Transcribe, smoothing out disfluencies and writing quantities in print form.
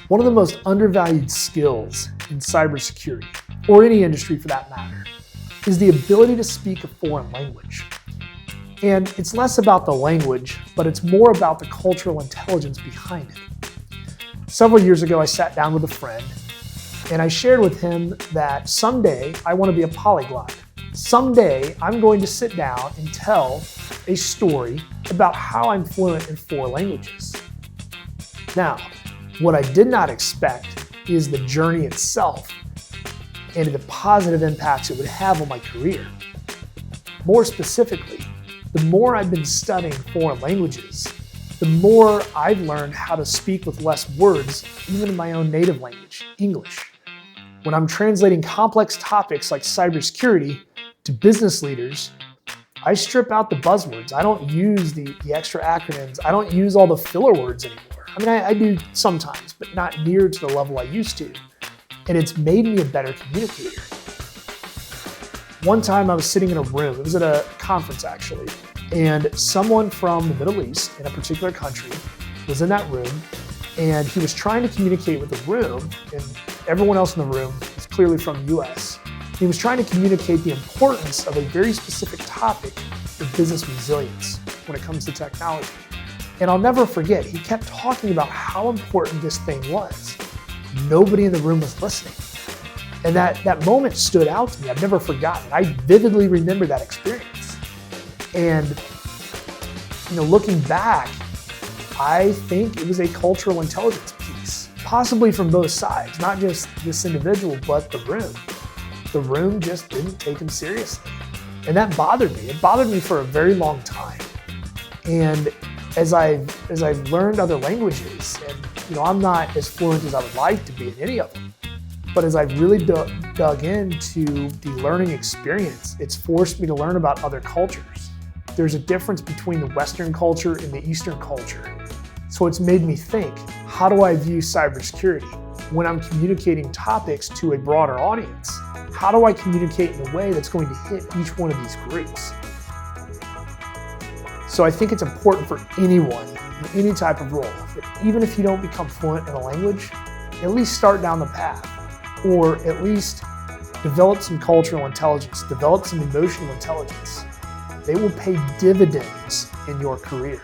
One of the most undervalued skills in cybersecurity, or any industry for that matter, is the ability to speak a foreign language. And it's less about the language, but it's more about the cultural intelligence behind it. Several years ago, I sat down with a friend and I shared with him that someday I want to be a polyglot. Someday I'm going to sit down and tell a story about how I'm fluent in 4 languages. Now, what I did not expect is the journey itself and the positive impacts it would have on my career. More specifically, the more I've been studying foreign languages, the more I've learned how to speak with less words, even in my own native language, English. When I'm translating complex topics like cybersecurity to business leaders, I strip out the buzzwords. I don't use the extra acronyms. I don't use all the filler words anymore. I mean, I do sometimes, but not near to the level I used to. And it's made me a better communicator. One time I was sitting in a room, it was at a conference actually, and someone from the Middle East in a particular country was in that room, and he was trying to communicate with the room, and everyone else in the room was clearly from the US. He was trying to communicate the importance of a very specific topic of business resilience when it comes to technology. And I'll never forget, he kept talking about how important this thing was. Nobody in the room was listening. And that moment stood out to me. I've never forgotten it. I vividly remember that experience. And looking back, I think it was a cultural intelligence piece, possibly from both sides, not just this individual, but the room. The room just didn't take him seriously. And that bothered me. It bothered me for a very long time. And as I've learned other languages, and I'm not as fluent as I would like to be in any of them, but as I've really dug into the learning experience, it's forced me to learn about other cultures. There's a difference between the Western culture and the Eastern culture. So it's made me think, how do I view cybersecurity when I'm communicating topics to a broader audience? How do I communicate in a way that's going to hit each one of these groups? So I think it's important for anyone in any type of role, that even if you don't become fluent in a language, at least start down the path, or at least develop some cultural intelligence, develop some emotional intelligence. They will pay dividends in your career.